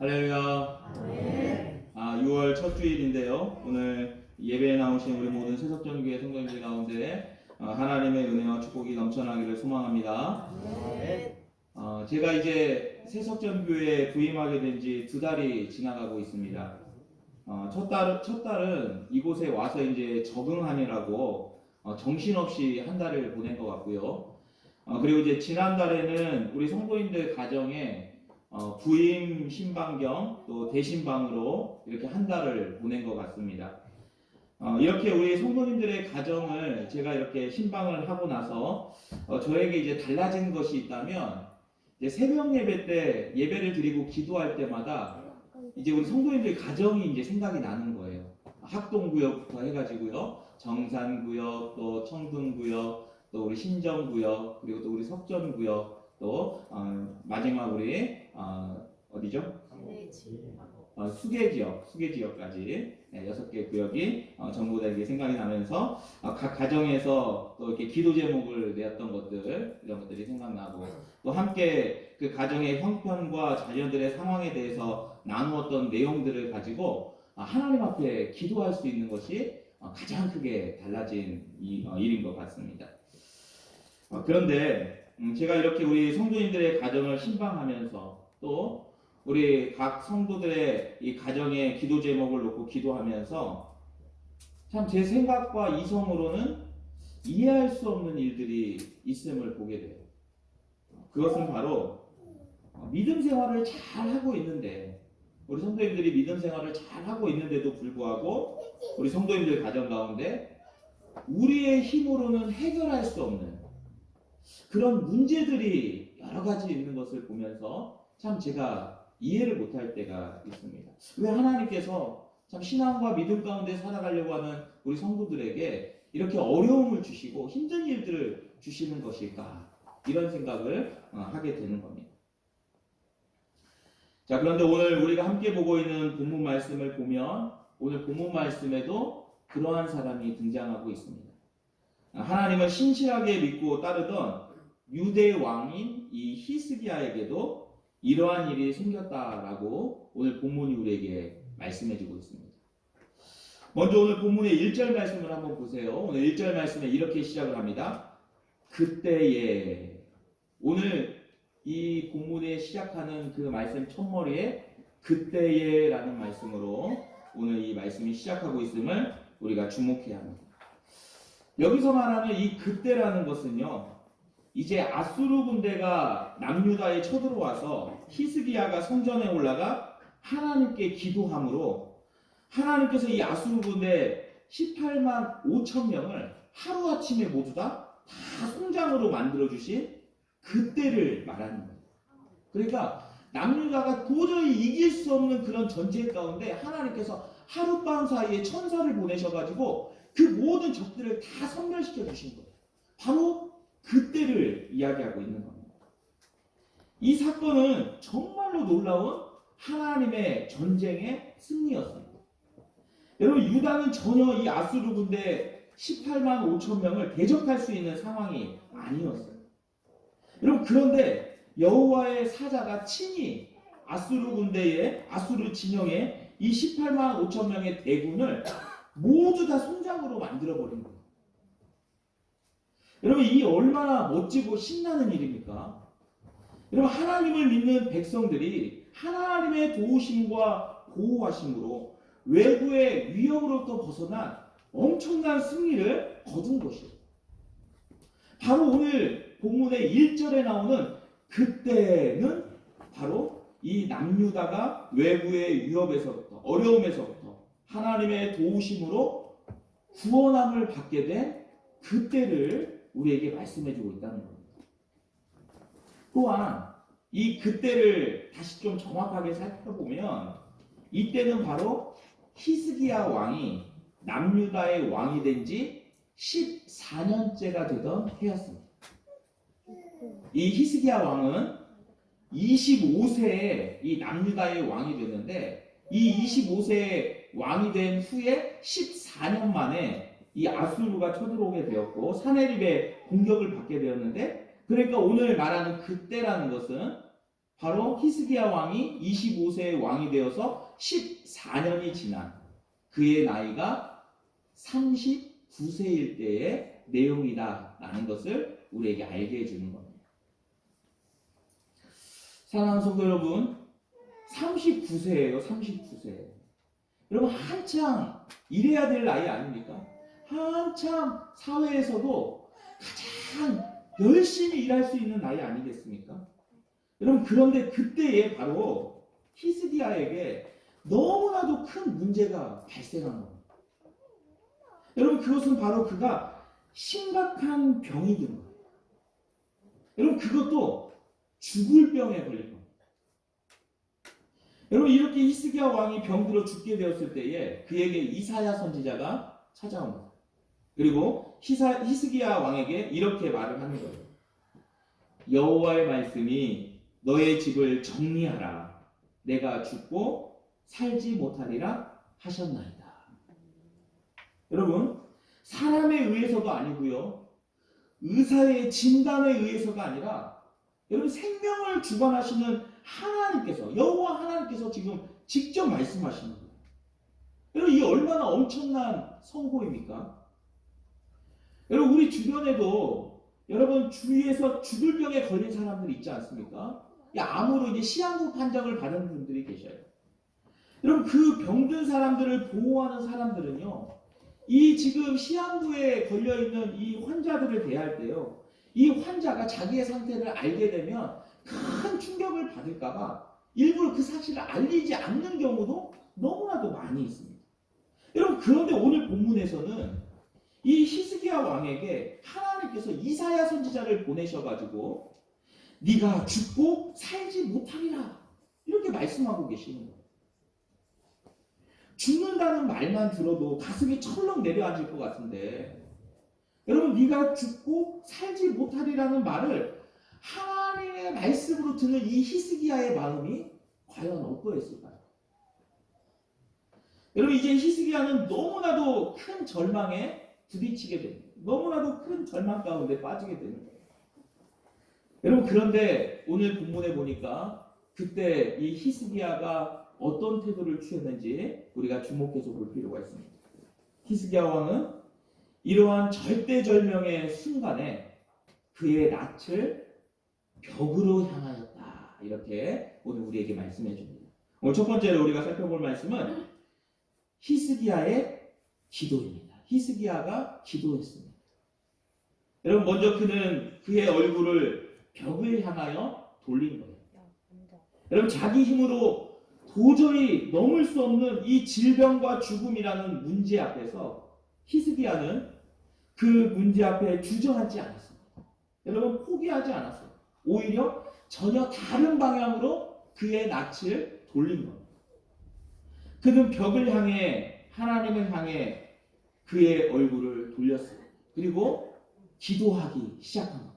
할렐루야. 네. 6월 첫 주일인데요. 오늘 예배에 나오신 우리 모든 세석전교회 성도님들 가운데 하나님의 은혜와 축복이 넘쳐나기를 소망합니다. 네. 제가 이제 세석전교회에 부임하게 된 지 2달이 지나가고 있습니다. 첫 달은 이곳에 와서 이제 적응하느라고 정신없이 한 달을 보낸 것 같고요. 그리고 이제 지난달에는 우리 성도님들 가정에 부임 신방경 또 대신방으로 이렇게 한 달을 보낸 것 같습니다. 이렇게 우리 성도님들의 가정을 제가 이렇게 신방을 하고 나서 저에게 이제 달라진 것이 있다면 이제 새벽 예배 때 예배를 드리고 기도할 때마다 이제 우리 성도님들 가정이 이제 생각이 나는 거예요. 학동구역부터 해가지고요, 정산구역, 또 청둥구역, 또 우리 신정구역, 그리고 또 우리 석전구역, 또 마지막 우리 어디죠? 수계지역까지 6개 구역이 전부 다 이게 생각이 나면서 각 가정에서 또 이렇게 기도 제목을 내었던 것들, 이런 것들이 생각나고, 또 함께 그 가정의 형편과 자녀들의 상황에 대해서 나누었던 내용들을 가지고 하나님 앞에 기도할 수 있는 것이 가장 크게 달라진 일인 것 같습니다. 그런데 제가 이렇게 우리 성도님들의 가정을 신방하면서 또 우리 각 성도들의 이 가정의 기도 제목을 놓고 기도하면서 참 제 생각과 이성으로는 이해할 수 없는 일들이 있음을 보게 돼요. 그것은 바로 믿음 생활을 잘 하고 있는데, 우리 성도님들이 믿음 생활을 잘 하고 있는데도 불구하고 우리 성도님들 가정 가운데 우리의 힘으로는 해결할 수 없는 그런 문제들이 여러 가지 있는 것을 보면서 참 제가 이해를 못할 때가 있습니다. 왜 하나님께서 참 신앙과 믿음 가운데 살아가려고 하는 우리 성도들에게 이렇게 어려움을 주시고 힘든 일들을 주시는 것일까? 이런 생각을 하게 되는 겁니다. 자, 그런데 오늘 우리가 함께 보고 있는 본문 말씀을 보면 오늘 본문 말씀에도 그러한 사람이 등장하고 있습니다. 하나님을 신실하게 믿고 따르던 유대 왕인 이 히스기야에게도 이러한 일이 생겼다라고 오늘 본문이 우리에게 말씀해주고 있습니다. 먼저 오늘 본문의 1절 말씀을 한번 보세요. 오늘 1절 말씀에 이렇게 시작을 합니다. 그때에, 오늘 이 본문에 시작하는 그 말씀 첫머리에 그때에 라는 말씀으로 오늘 이 말씀이 시작하고 있음을 우리가 주목해야 합니다. 여기서 말하는 이 그때라는 것은요, 이제 아수르 군대가 남유다에 쳐들어와서 히스기야가 성전에 올라가 하나님께 기도함으로 하나님께서 이 아수르 군대 18만 5천 명을 하루아침에 모두 다 송장으로 만들어주신 그때를 말하는 거예요. 그러니까 남유다가 도저히 이길 수 없는 그런 전쟁 가운데 하나님께서 하룻밤 사이에 천사를 보내셔가지고 그 모든 적들을 다 섬멸시켜 주신 거예요. 바로 그때를 이야기하고 있는 겁니다. 이 사건은 정말로 놀라운 하나님의 전쟁의 승리였습니다. 여러분, 유다는 전혀 이 아수르 군대 18만 5천 명을 대적할 수 있는 상황이 아니었어요. 여러분, 그런데 여호와의 사자가 친히 아수르 군대의 아수르 진영의 이 18만 5천 명의 대군을 모두 다 송장으로 만들어버린 거예요. 여러분, 이 얼마나 멋지고 신나는 일입니까? 여러분, 하나님을 믿는 백성들이 하나님의 도우심과 보호하심으로 외부의 위협으로부터 벗어난 엄청난 승리를 거둔 것이에요. 바로 오늘 본문의 1절에 나오는 그때는 바로 이 남유다가 외부의 위협에서부터, 어려움에서부터 하나님의 도우심으로 구원함을 받게 된 그때를 우리에게 말씀해주고 있다는 겁니다. 또한 이 그때를 다시 좀 정확하게 살펴보면 이때는 바로 히스기야 왕이 남유다의 왕이 된 지 14년째가 되던 해였습니다. 이 히스기야 왕은 25세에 이 남유다의 왕이 됐는데, 이 25세에 왕이 된 후에 14년 만에 이 아수르가 쳐들어오게 되었고 사네립의 공격을 받게 되었는데, 그러니까 오늘 말하는 그때라는 것은 바로 히스기야 왕이 25세의 왕이 되어서 14년이 지난 그의 나이가 39세일 때의 내용이다라는 것을 우리에게 알게 해주는 겁니다. 사랑하는 성도 여러분, 39세예요. 39세. 여러분 한창 일해야 될 나이 아닙니까? 한참 사회에서도 가장 열심히 일할 수 있는 나이 아니겠습니까? 여러분 그런데 그때에 바로 히스기야에게 너무나도 큰 문제가 발생한 겁니다. 여러분 그것은 바로 그가 심각한 병이 든 거예요. 여러분 그것도 죽을 병에 걸린 겁니다. 여러분 이렇게 히스기야 왕이 병들어 죽게 되었을 때에 그에게 이사야 선지자가 찾아옵니다. 그리고 히스기야 왕에게 이렇게 말을 하는 거예요. 여호와의 말씀이 너의 집을 정리하라. 내가 죽고 살지 못하리라 하셨나이다. 여러분 사람에 의해서도 아니고요. 의사의 진단에 의해서가 아니라 여러분 생명을 주관하시는 하나님께서 여호와 하나님께서 지금 직접 말씀하시는 거예요. 여러분 이 얼마나 엄청난 선고입니까? 여러분 우리 주변에도 여러분 주위에서 죽을 병에 걸린 사람들이 있지 않습니까? 암으로 이제 시한부 판정을 받은 분들이 계셔요. 여러분 그 병든 사람들을 보호하는 사람들은요. 이 지금 시한부에 걸려있는 이 환자들을 대할 때요. 이 환자가 자기의 상태를 알게 되면 큰 충격을 받을까봐 일부러 그 사실을 알리지 않는 경우도 너무나도 많이 있습니다. 여러분 그런데 오늘 본문에서는 이 히스기야 왕에게 하나님께서 이사야 선지자를 보내셔가지고 네가 죽고 살지 못하리라 이렇게 말씀하고 계시는 거예요. 죽는다는 말만 들어도 가슴이 철렁 내려앉을 것 같은데 여러분 네가 죽고 살지 못하리라는 말을 하나님의 말씀으로 듣는 이 히스기야의 마음이 과연 어떠했을까요? 여러분 이제 히스기야는 너무나도 큰 절망에 부딪히게 됩니다. 너무나도 큰 절망 가운데 빠지게 되는 거예요. 여러분 그런데 오늘 본문에 보니까 그때 이 히스기야가 어떤 태도를 취했는지 우리가 주목해서 볼 필요가 있습니다. 히스기야 왕은 이러한 절대절명의 순간에 그의 낯을 벽으로 향하였다. 이렇게 오늘 우리에게 말씀해 줍니다. 오늘 첫 번째로 우리가 살펴볼 말씀은 히스기야의 기도입니다. 히스기야가 기도했습니다. 여러분 먼저 그는 그의 얼굴을 벽을 향하여 돌린 거예요. 여러분 자기 힘으로 도저히 넘을 수 없는 이 질병과 죽음이라는 문제 앞에서 히스기야는 그 문제 앞에 주저앉지 않았습니다. 여러분 포기하지 않았어요. 오히려 전혀 다른 방향으로 그의 낯을 돌린 겁니다. 그는 벽을 향해 하나님을 향해 그의 얼굴을 돌렸어요. 그리고 기도하기 시작한 겁니다.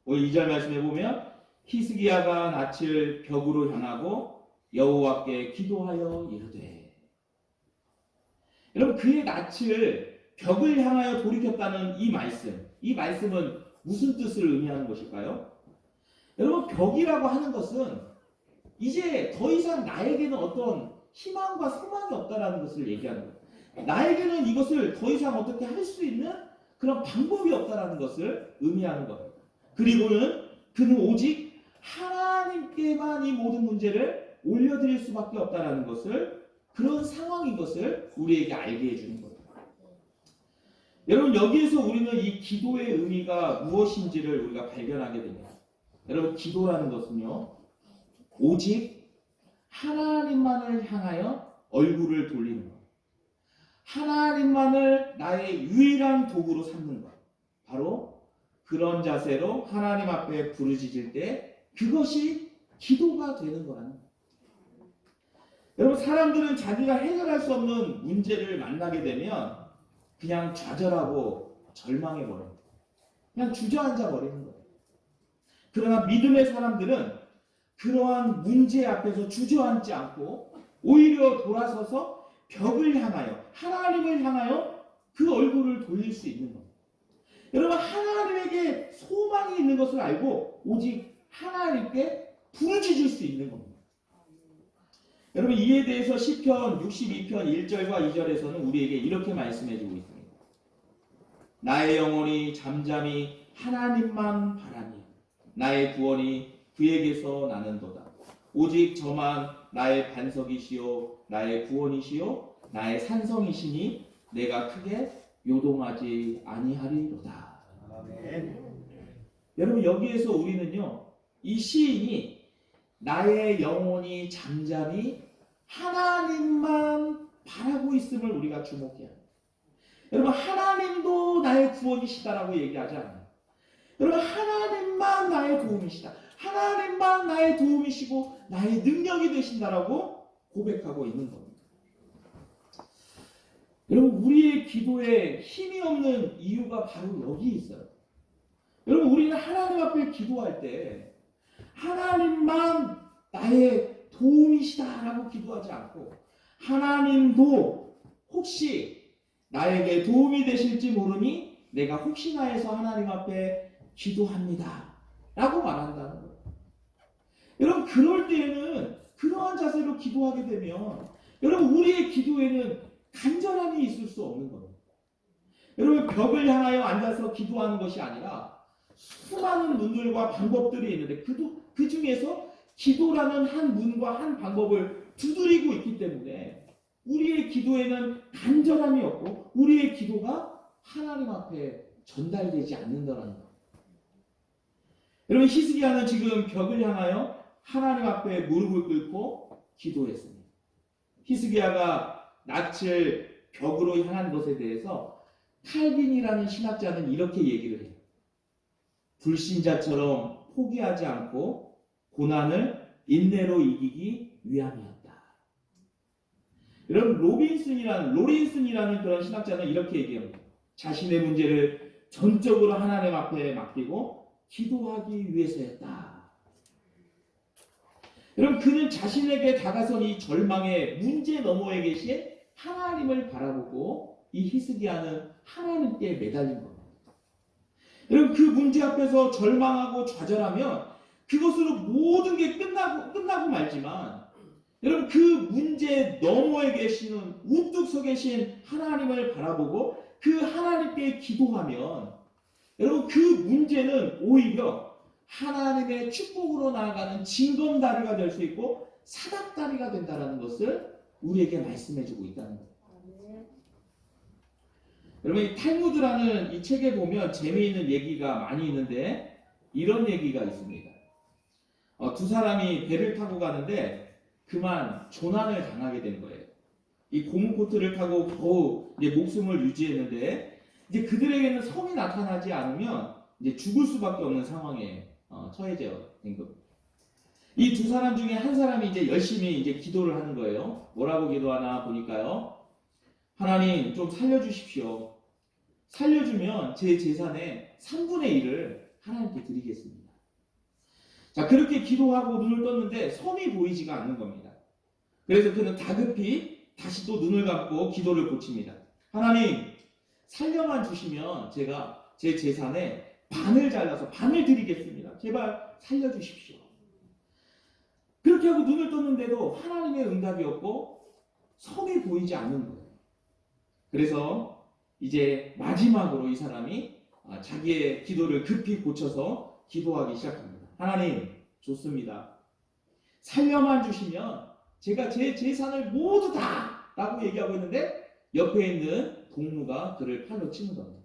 오늘 2절 말씀해 보면 히스기야가 낯을 벽으로 향하고 여호와께 기도하여 이르되. 여러분 그의 낯을 벽을 향하여 돌이켰다는 이 말씀은 무슨 뜻을 의미하는 것일까요? 여러분 벽이라고 하는 것은 이제 더 이상 나에게는 어떤 희망과 소망이 없다라는 것을 얘기하는 거예요. 나에게는 이것을 더 이상 어떻게 할 수 있는 그런 방법이 없다라는 것을 의미하는 겁니다. 그리고는 그는 오직 하나님께만 이 모든 문제를 올려드릴 수밖에 없다라는 것을 그런 상황인 것을 우리에게 알게 해주는 거예요. 여러분 여기에서 우리는 이 기도의 의미가 무엇인지를 우리가 발견하게 됩니다. 여러분 기도라는 것은요 오직 하나님만을 향하여 얼굴을 돌리는 것, 하나님만을 나의 유일한 도구로 삼는 것, 바로 그런 자세로 하나님 앞에 부르짖을 때 그것이 기도가 되는 거라는 거예요. 여러분 사람들은 자기가 해결할 수 없는 문제를 만나게 되면 그냥 좌절하고 절망해버려요. 그냥 주저앉아 버리는 거예요. 그러나 믿음의 사람들은 그러한 문제 앞에서 주저앉지 않고 오히려 돌아서서 벽을 향하여 하나님을 향하여 그 얼굴을 돌릴 수 있는 겁니다. 여러분 하나님에게 소망이 있는 것을 알고 오직 하나님께 부르짖을 수 있는 겁니다. 여러분 이에 대해서 시편 62편 1절과 2절에서는 우리에게 이렇게 말씀해주고 있습니다. 나의 영혼이 잠잠히 하나님만 바라니 나의 구원이 그에게서 나는도다. 오직 저만 나의 반석이시요 나의 구원이시요 나의 산성이시니 내가 크게 요동하지 아니하리로다. 아멘. 여러분 여기에서 우리는요 이 시인이 나의 영혼이 잠잠히 하나님만 바라고 있음을 우리가 주목해야 합니다. 여러분 하나님도 나의 구원이시다라고 얘기하지 않아요. 여러분 하나님만 나의 도움이시다. 하나님만 나의 도움이시고 나의 능력이 되신다라고 고백하고 있는 겁니다. 여러분 우리의 기도에 힘이 없는 이유가 바로 여기 있어요. 여러분 우리는 하나님 앞에 기도할 때 하나님만 나의 도움이시다라고 기도하지 않고 하나님도 혹시 나에게 도움이 되실지 모르니 내가 혹시나 해서 하나님 앞에 기도합니다 라고 말한다는 거예요. 여러분 그럴 때에는 그러한 자세로 기도하게 되면 여러분 우리의 기도에는 간절함이 있을 수 없는 겁니다. 여러분 벽을 향하여 앉아서 기도하는 것이 아니라 수많은 문들과 방법들이 있는데 그 중에서 기도라는 한 문과 한 방법을 두드리고 있기 때문에 우리의 기도에는 간절함이 없고 우리의 기도가 하나님 앞에 전달되지 않는다는 것. 여러분 히스기야는 지금 벽을 향하여 하나님 앞에 무릎을 꿇고 기도했습니다. 히스기야가 낯을 벽으로 향한 것에 대해서 칼빈이라는 신학자는 이렇게 얘기를 해요. 불신자처럼 포기하지 않고 고난을 인내로 이기기 위함이었다. 여러분 로린슨이라는 그런 신학자는 이렇게 얘기합니다. 자신의 문제를 전적으로 하나님 앞에 맡기고 기도하기 위해서였다. 여러분 그는 자신에게 다가선 이 절망의 문제 너머에 계신 하나님을 바라보고 이 히스기야는 하나님께 매달린 겁니다. 여러분 그 문제 앞에서 절망하고 좌절하면 그것으로 모든 게 끝나고 말지만 여러분 그 문제 너머에 계시는 우뚝 서 계신 하나님을 바라보고 그 하나님께 기도하면 여러분 그 문제는 오히려 하나님의 축복으로 나아가는 징검다리가 될 수 있고 사닥다리가 된다는 것을 우리에게 말씀해주고 있다는 거예요. 여러분 이 탈무드라는 이 책에 보면 재미있는 얘기가 많이 있는데 이런 얘기가 있습니다. 두 사람이 배를 타고 가는데 그만 조난을 당하게 된 거예요. 이 고무보트를 타고 겨우 이제 목숨을 유지했는데 이제 그들에게는 성이 나타나지 않으면 이제 죽을 수밖에 없는 상황에 처해져 된 겁니다. 이 두 사람 중에 한 사람이 이제 열심히 이제 기도를 하는 거예요. 뭐라고 기도하나 보니까요. 하나님 좀 살려주십시오. 살려주면 제 재산의 3분의 1을 하나님께 드리겠습니다. 자, 그렇게 기도하고 눈을 떴는데 섬이 보이지가 않는 겁니다. 그래서 그는 다급히 다시 또 눈을 감고 기도를 고칩니다. 하나님, 살려만 주시면 제가 제 재산의 반을 잘라서 반을 드리겠습니다. 제발 살려주십시오. 그렇게 하고 눈을 떴는데도 하나님의 응답이 없고 섬이 보이지 않는 거예요. 그래서 이제 마지막으로 이 사람이 자기의 기도를 급히 고쳐서 기도하기 시작합니다. 하나님, 좋습니다. 살려만 주시면 제가 제 재산을 모두 다 라고 얘기하고 있는데 옆에 있는 동무가 그를 팔로 치는 겁니다.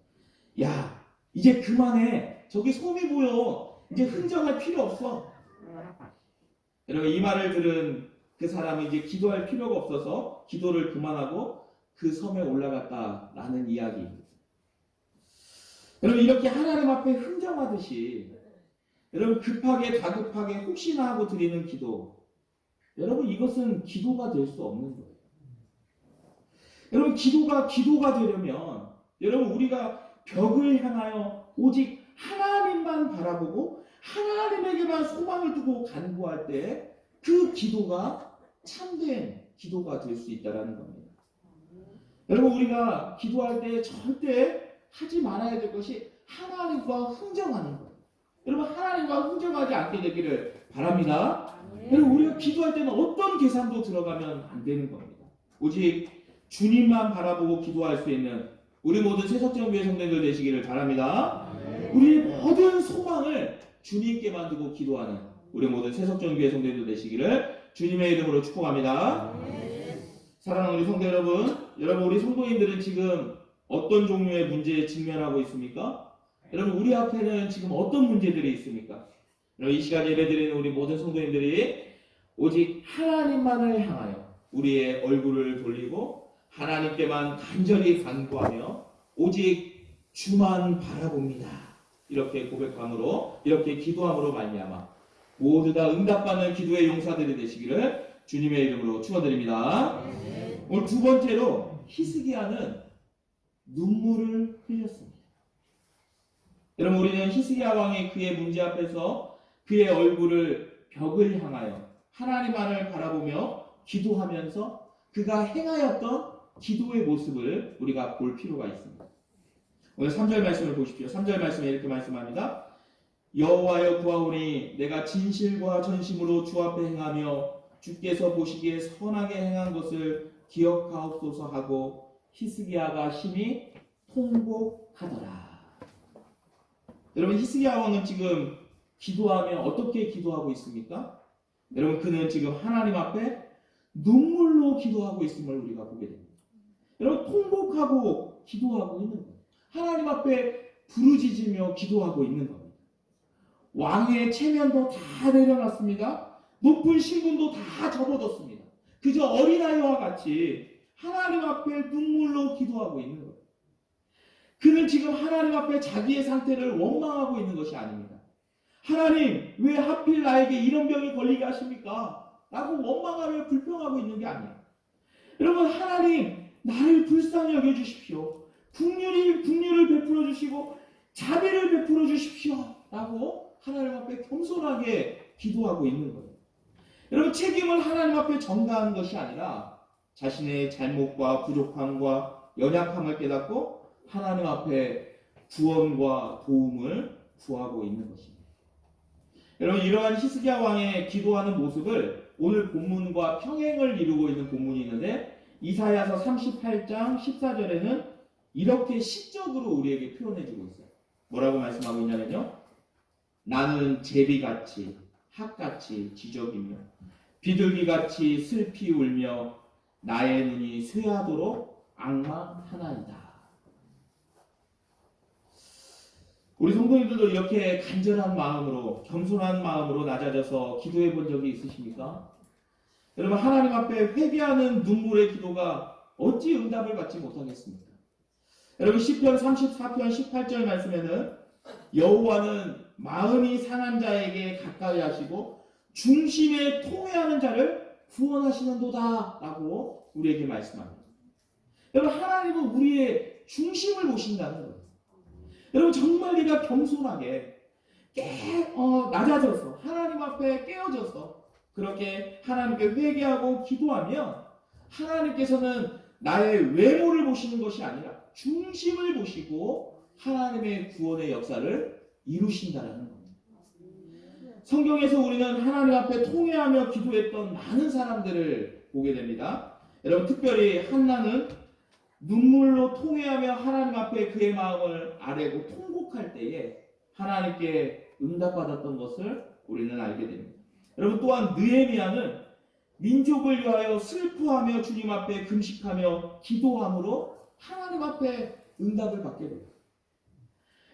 야, 이제 그만해. 저기 솜이 보여. 이제 흥정할 필요 없어. 여러분 이 말을 들은 그 사람은 이제 기도할 필요가 없어서 기도를 그만하고 그 섬에 올라갔다라는 이야기입니다. 여러분 이렇게 하나님 앞에 흥정하듯이 여러분 급하게 다급하게 혹시나 하고 드리는 기도, 여러분 이것은 기도가 될 수 없는 거예요. 여러분 기도가 되려면 여러분 우리가 벽을 향하여 오직 하나님만 바라보고 하나님에게만 소망을 두고 간구할 때 그 기도가 참된 기도가 될 수 있다는 겁니다. 여러분 우리가 기도할 때 절대 하지 말아야 될 것이 하나님과 흥정하는 거예요. 여러분 하나님과 흥정하지 않게 되기를 바랍니다. 여러분 우리가 기도할 때는 어떤 계산도 들어가면 안 되는 겁니다. 오직 주님만 바라보고 기도할 수 있는 우리 모든 세석정교회 성도들 되시기를 바랍니다. 우리 모든 소망을 주님께만 두고 기도하는 우리 모든 세석정교회 성도들 되시기를 주님의 이름으로 축복합니다. 사랑하는 우리 성도 여러분, 우리 성도님들은 지금 어떤 종류의 문제에 직면하고 있습니까? 여러분 우리 앞에는 지금 어떤 문제들이 있습니까? 여러분 이 시간 예배드리는 우리 모든 성도님들이 오직 하나님만을 향하여 우리의 얼굴을 돌리고 하나님께만 간절히 간구하며 오직 주만 바라봅니다. 이렇게 고백함으로 이렇게 기도함으로 말미암아 모두 다 응답받는 기도의 용사들이 되시기를 주님의 이름으로 축원드립니다. 오늘 두 번째로 히스기야는 눈물을 흘렸습니다. 여러분 우리는 히스기야 왕이 그의 문제 앞에서 그의 얼굴을 벽을 향하여 하나님만을 바라보며 기도하면서 그가 행하였던 기도의 모습을 우리가 볼 필요가 있습니다. 오늘 3절 말씀을 보십시오. 3절 말씀에 이렇게 말씀합니다. 여호와여 구하오니 내가 진실과 전심으로 주 앞에 행하며 주께서 보시기에 선하게 행한 것을 기억하옵소서 하고 히스기야가 심히 통곡하더라. 여러분 히스기야 왕은 지금 기도하며 어떻게 기도하고 있습니까? 여러분 그는 지금 하나님 앞에 눈물로 기도하고 있음을 우리가 보게 됩니다. 여러분 통곡하고 기도하고 있는 거예요. 하나님 앞에 부르짖으며 기도하고 있는 겁니다. 왕의 체면도 다 내려놨습니다. 높은 신분도 다 접어뒀습니다. 그저 어린아이와 같이 하나님 앞에 눈물로 기도하고 있는 거예요. 그는 지금 하나님 앞에 자기의 상태를 원망하고 있는 것이 아닙니다. 하나님 왜 하필 나에게 이런 병이 걸리게 하십니까? 라고 원망하며 불평하고 있는 게 아니에요. 여러분 하나님 나를 불쌍히 여겨주십시오. 긍휼을 베풀어 주시고 자비를 베풀어 주십시오. 라고 하나님 앞에 겸손하게 기도하고 있는 거예요. 여러분 책임을 하나님 앞에 전가하는 것이 아니라 자신의 잘못과 부족함과 연약함을 깨닫고 하나님 앞에 구원과 도움을 구하고 있는 것입니다. 여러분 이러한 히스기야 왕의 기도하는 모습을 오늘 본문과 평행을 이루고 있는 본문이 있는데 이사야서 38장 14절에는 이렇게 시적으로 우리에게 표현해주고 있어요. 뭐라고 말씀하고 있냐면요. 나는 제비같이 학같이 지저귀며 비둘기같이 슬피 울며 나의 눈이 쇠하도록 앙망하나이다. 우리 성도님들도 이렇게 간절한 마음으로 겸손한 마음으로 낮아져서 기도해 본 적이 있으십니까? 여러분 하나님 앞에 회개하는 눈물의 기도가 어찌 응답을 받지 못하겠습니까? 여러분 시편 34편 18절 말씀에는 여호와는 마음이 상한 자에게 가까이 하시고 중심에 통회하는 자를 구원하시는도다 라고 우리에게 말씀합니다. 여러분 하나님은 우리의 중심을 보신다는 거예요. 여러분 정말 내가 겸손하게 낮아져서 하나님 앞에 깨어져서 그렇게 하나님께 회개하고 기도하면 하나님께서는 나의 외모를 보시는 것이 아니라 중심을 보시고 하나님의 구원의 역사를 이루신다라는 겁니다. 성경에서 우리는 하나님 앞에 통회하며 기도했던 많은 사람들을 보게 됩니다. 여러분 특별히 한나는 눈물로 통회하며 하나님 앞에 그의 마음을 아뢰고 통곡할 때에 하나님께 응답받았던 것을 우리는 알게 됩니다. 여러분 또한 느헤미야는 민족을 위하여 슬퍼하며 주님 앞에 금식하며 기도함으로 하나님 앞에 응답을 받게 됩니다.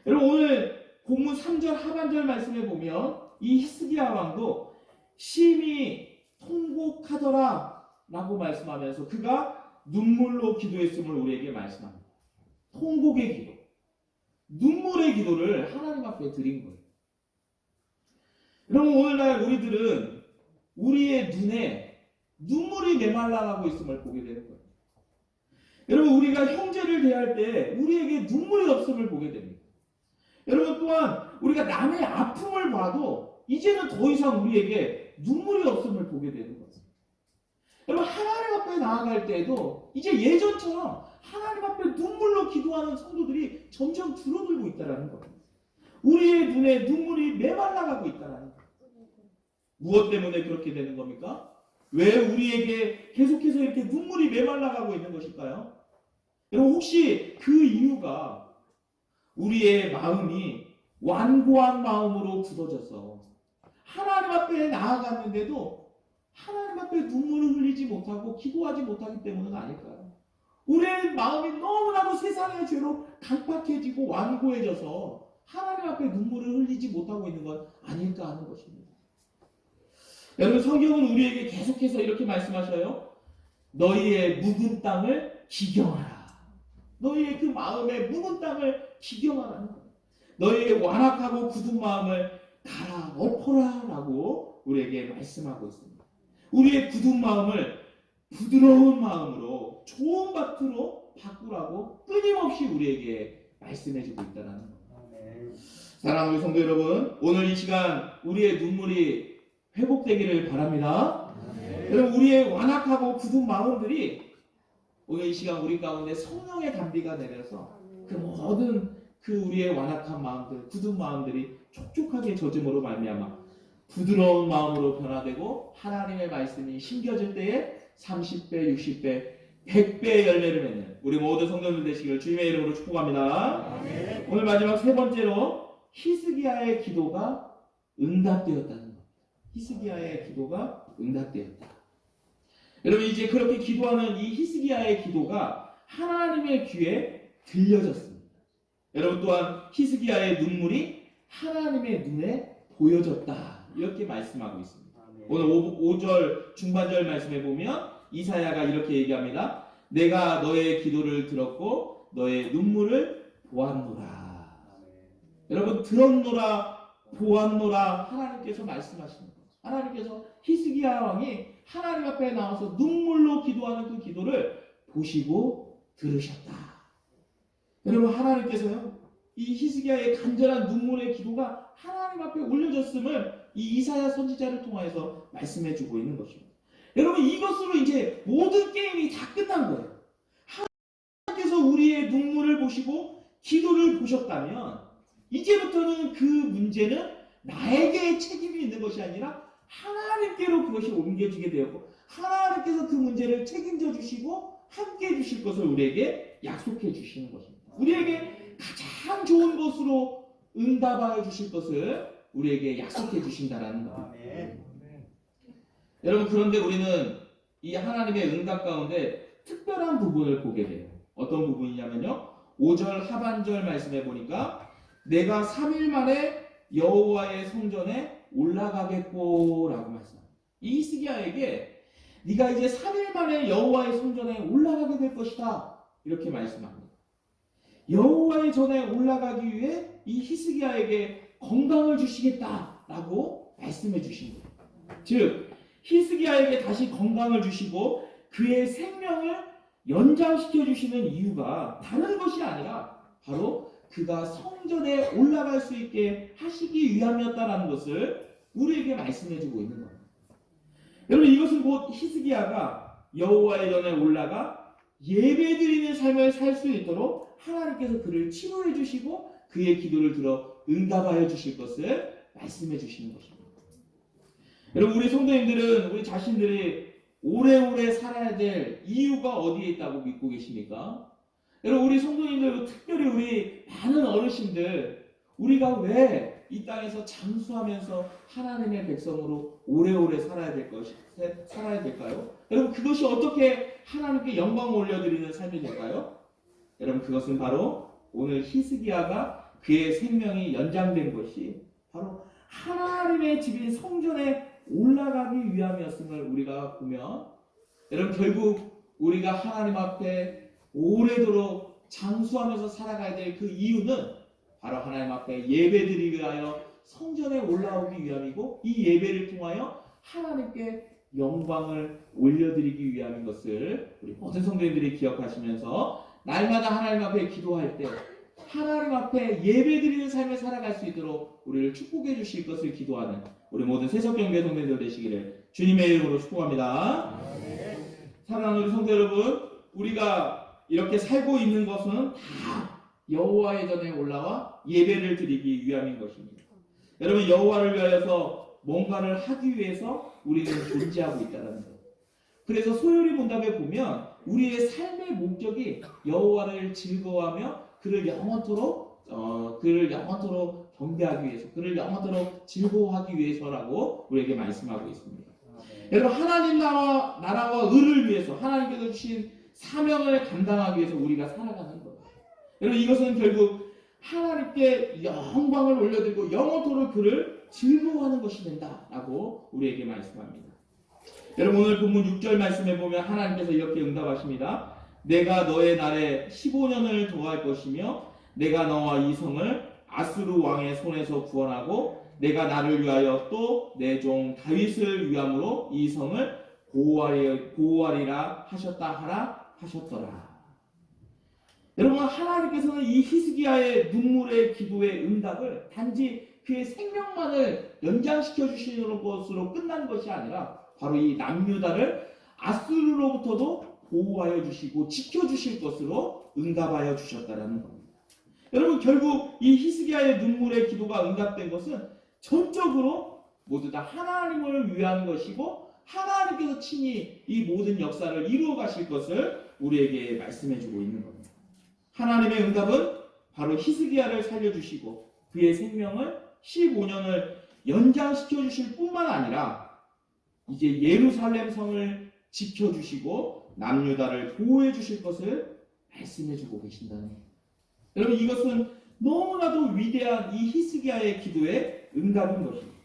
여러분 오늘 본문 3절 하반절 말씀에 보면 이 히스기야 왕도 심히 통곡하더라 라고 말씀하면서 그가 눈물로 기도했음을 우리에게 말씀합니다. 통곡의 기도, 눈물의 기도를 하나님 앞에 드린 거예요. 여러분 오늘날 우리들은 우리의 눈에 눈물이 메말라가고 있음을 보게 되는 거예요. 여러분 우리가 형제를 대할 때 우리에게 눈물이 없음을 보게 됩니다. 여러분 또한 우리가 남의 아픔을 봐도 이제는 더 이상 우리에게 눈물이 없음을 보게 되는 거죠. 여러분 하나님 앞에 나아갈 때에도 이제 예전처럼 하나님 앞에 눈물로 기도하는 성도들이 점점 줄어들고 있다는 겁니다. 우리의 눈에 눈물이 메말라가고 있다는 거예요. 무엇 때문에 그렇게 되는 겁니까? 왜 우리에게 계속해서 이렇게 눈물이 메말라가고 있는 것일까요? 여러분 혹시 그 이유가 우리의 마음이 완고한 마음으로 굳어져서 하나님 앞에 나아갔는데도 하나님 앞에 눈물을 흘리지 못하고 기도하지 못하기 때문은 아닐까요? 우리의 마음이 너무나도 세상의 죄로 강팍해지고 완고해져서 하나님 앞에 눈물을 흘리지 못하고 있는 건 아닐까 하는 것입니다. 여러분 성경은 우리에게 계속해서 이렇게 말씀하셔요. 너희의 묵은 땅을 기경하라. 너희의 그 마음의 묵은 땅을 기경하라는 거예요. 너희의 완악하고 굳은 마음을 가라 엎어라 라고 우리에게 말씀하고 있습니다. 우리의 굳은 마음을 부드러운 마음으로 좋은 밭으로 바꾸라고 끊임없이 우리에게 말씀해주고 있다는 거예요. 사랑하는 성도 여러분, 오늘 이 시간 우리의 눈물이 회복되기를 바랍니다. 여러분 우리의 완악하고 굳은 마음들이 오늘 이 시간 우리 가운데 성령의 단비가 내려서 그 모든 그 우리의 완악한 마음들, 굳은 마음들이 촉촉하게 젖음으로 말미암아 부드러운 마음으로 변화되고 하나님의 말씀이 심겨질 때에 30배, 60배, 100배의 열매를 맺는 우리 모든 성도들 되시기를 주님의 이름으로 축복합니다. 아멘. 오늘 마지막 세 번째로 히스기야의 기도가 응답되었다는 것. 히스기야의 기도가 응답되었다. 여러분 이제 그렇게 기도하는 이 히스기야의 기도가 하나님의 귀에 들려졌습니다. 여러분 또한 히스기야의 눈물이 하나님의 눈에 보여졌다. 이렇게 말씀하고 있습니다. 오늘 5절 중반절 말씀에 보면 이사야가 이렇게 얘기합니다. 내가 너의 기도를 들었고 너의 눈물을 보았노라. 여러분 들었노라 보았노라 하나님께서 말씀하십니다. 하나님께서 히스기야 왕이 하나님 앞에 나와서 눈물로 기도하는 그 기도를 보시고 들으셨다. 여러분 하나님께서요 이 히스기야의 간절한 눈물의 기도가 하나님 앞에 올려졌음을 이 이사야 선지자를 통하여서 말씀해주고 있는 것입니다. 여러분 이것으로 이제 모든 게임이 다 끝난 거예요. 하나님께서 우리의 눈물을 보시고 기도를 보셨다면 이제부터는 그 문제는 나에게 책임이 있는 것이 아니라 하나님께로 그것이 옮겨지게 되었고 하나님께서 그 문제를 책임져 주시고 함께 해주실 것을 우리에게 약속해 주시는 것입니다. 우리에게 가장 좋은 것으로 응답하여 주실 것을 우리에게 약속해 주신다라는 겁니다. 여러분 그런데 우리는 이 하나님의 응답 가운데 특별한 부분을 보게 돼요. 어떤 부분이냐면요. 5절 하반절 말씀해 보니까 내가 3일 만에 여호와의 성전에 올라가겠고 라고 말씀합니다. 이 히스기야에게 네가 이제 3일 만에 여호와의 성전에 올라가게 될 것이다 이렇게 말씀합니다. 여호와의 전에 올라가기 위해 이 히스기야에게 건강을 주시겠다라고 말씀해 주신 거예요. 즉 히스기야에게 다시 건강을 주시고 그의 생명을 연장시켜 주시는 이유가 다른 것이 아니라 바로 그가 성전에 올라갈 수 있게 하시기 위함이었다라는 것을 우리에게 말씀해 주고 있는 겁니다. 여러분 이것은 곧 히스기야가 여호와의 전에 올라가 예배드리는 삶을 살 수 있도록 하나님께서 그를 치료해 주시고 그의 기도를 들어 응답하여 주실 것을 말씀해 주시는 것입니다. 여러분 우리 성도님들은 우리 자신들이 오래오래 살아야 될 이유가 어디에 있다고 믿고 계십니까? 여러분 우리 성도님들 특별히 우리 많은 어르신들 우리가 왜 이 땅에서 장수하면서 하나님의 백성으로 오래오래 살아야 될까요? 여러분 그것이 어떻게 하나님께 영광을 올려드리는 삶이 될까요? 여러분 그것은 바로 오늘 히스기야가 그의 생명이 연장된 것이 바로 하나님의 집인 성전에 올라가기 위함이었음을 우리가 보면 여러분 결국 우리가 하나님 앞에 오래도록 장수하면서 살아가야 될 그 이유는 바로 하나님 앞에 예배드리기 위하여 성전에 올라오기 위함이고 이 예배를 통하여 하나님께 영광을 올려드리기 위함인 것을 우리 모든 성도님들이 기억하시면서 날마다 하나님 앞에 기도할 때 하나님 앞에 예배드리는 삶을 살아갈 수 있도록 우리를 축복해 주실 것을 기도하는 우리 모든 세석경배 성도님들 되시기를 주님의 이름으로 축복합니다. 사랑하는 우리 성도 여러분, 우리가 이렇게 살고 있는 것은 다 여호와의 전에 올라와 예배를 드리기 위함인 것입니다. 여러분 여호와를 위하여서 뭔가를 하기 위해서 우리는 존재하고 있다는 것. 그래서 소요리 문답에 보면 우리의 삶의 목적이 여호와를 즐거워하며 그를 영원토록 경배하기 위해서, 그를 영원토록 즐거워하기 위해서라고 우리에게 말씀하고 있습니다. 여러분, 하나님 나라와 의를 위해서 하나님께서 주신 사명을 감당하기 위해서 우리가 살아가는 거예요. 여러분, 이것은 결국 하나님께 영광을 올려드리고 영원토록 그를 즐거워하는 것이 된다라고 우리에게 말씀합니다. 여러분, 오늘 본문 6절 말씀에 보면 하나님께서 이렇게 응답하십니다. 내가 너의 날에 15년을 더할 것이며 내가 너와 이 성을 아수르 왕의 손에서 구원하고 내가 나를 위하여 또 내 종 다윗을 위함으로 이 성을 보호하리라 하셨더라. 여러분, 하나님께서는 이 히스기야의 눈물의 기도의 응답을 단지 그의 생명만을 연장시켜 주시는 것으로 끝난 것이 아니라 바로 이 남유다를 아수르로부터도 보호하여 주시고 지켜주실 것으로 응답하여 주셨다라는 겁니다. 여러분, 결국 이 히스기야의 눈물의 기도가 응답된 것은 전적으로 모두 다 하나님을 위한 것이고 하나님께서 친히 이 모든 역사를 이루어 가실 것을 우리에게 말씀해 주고 있는 겁니다. 하나님의 응답은 바로 히스기야를 살려주시고 그의 생명을 15년을 연장시켜 주실 뿐만 아니라 이제 예루살렘 성을 지켜주시고 남유다를 보호해 주실 것을 말씀해 주고 계신다는 거예요. 여러분, 이것은 너무나도 위대한 이 히스기야의 기도의 응답인 것입니다.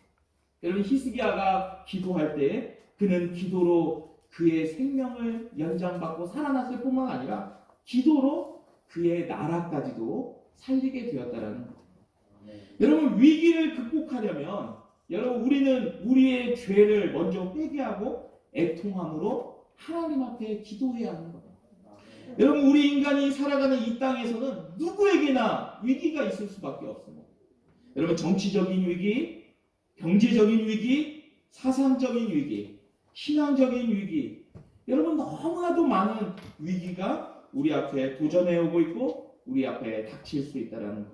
여러분, 히스기야가 기도할 때 그는 기도로 그의 생명을 연장받고 살아났을 뿐만 아니라 기도로 그의 나라까지도 살리게 되었다라는 거예요. 여러분, 위기를 극복하려면 여러분, 우리는 우리의 죄를 먼저 회개하고 애통함으로 하나님 앞에 기도해야 하는 거예요. 여러분, 우리 인간이 살아가는 이 땅에서는 누구에게나 위기가 있을 수밖에 없습니다. 여러분, 정치적인 위기, 경제적인 위기, 사상적인 위기, 신앙적인 위기, 여러분, 너무나도 많은 위기가 우리 앞에 도전해 오고 있고 우리 앞에 닥칠 수 있다는 것.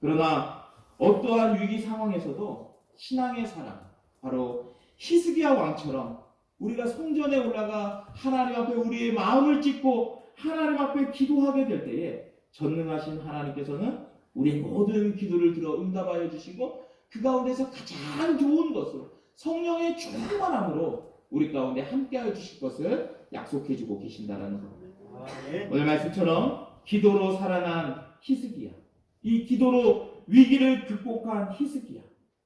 그러나 어떠한 위기 상황에서도 신앙의 사람, 바로 히스기야 왕처럼 우리가 성전에 올라가 하나님 앞에 우리의 마음을 찢고 하나님 앞에 기도하게 될 때에 전능하신 하나님께서는 우리의 모든 기도를 들어 응답하여 주시고 그 가운데서 가장 좋은 것으로 성령의 충만함으로 우리 가운데 함께하여 주실 것을 약속해 주고 계신다는 겁니다. 오늘 말씀처럼 기도로 살아난 히스기야, 이 기도로 위기를 극복한 히스기야,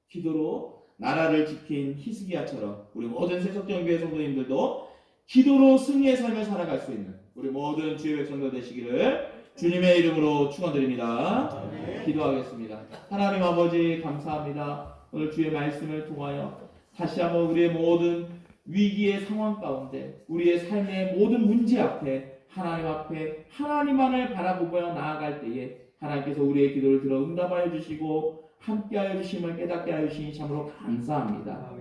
기도로 나라를 지킨 히스기야처럼 우리 모든 세속정교회 성도님들도 기도로 승리의 삶을 살아갈 수 있는 우리 모든 주의 백성들 되시기를 주님의 이름으로 축원드립니다. 기도하겠습니다. 하나님 아버지, 감사합니다. 오늘 주의 말씀을 통하여 다시 한번 우리의 모든 위기의 상황 가운데 우리의 삶의 모든 문제 앞에 하나님만을 바라보며 나아갈 때에 하나님께서 우리의 기도를 들어 응답하여 주시고 함께하여 주심을 깨닫게 하여 주시니 참으로 감사합니다.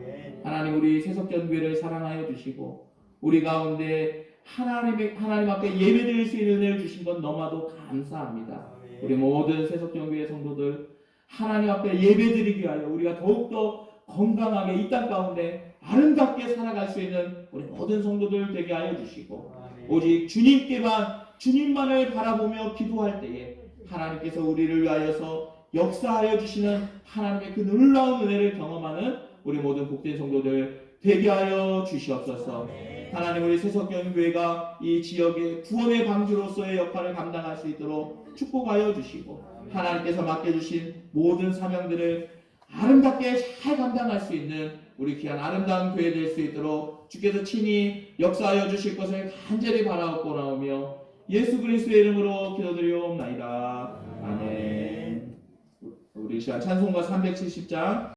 하나님, 우리 세속전교회를 사랑하여 주시고 우리 가운데 하나님 앞에 예배드릴 수 있는 은혜를 주신 건 너무나도 감사합니다. 우리 모든 세속전교회 성도들 하나님 앞에 예배드리기 위하여 우리가 더욱더 건강하게 이 땅 가운데 아름답게 살아갈 수 있는 우리 모든 성도들 되게 하여 주시고 오직 주님만을 바라보며 기도할 때에 하나님께서 우리를 위하여서 역사하여 주시는 하나님의 그 놀라운 은혜를 경험하는 우리 모든 복된 성도들 되게 하여 주시옵소서. 하나님, 우리 세석경교회가 이 지역의 구원의 방주로서의 역할을 감당할 수 있도록 축복하여 주시고 하나님께서 맡겨주신 모든 사명들을 아름답게 잘 감당할 수 있는 우리 귀한 아름다운 교회 될 수 있도록 주께서 친히 역사하여 주실 것을 간절히 바라옵고나오며 예수 그리스도의 이름으로 기도드리옵나이다. 아멘. 우리 시간 찬송가 370장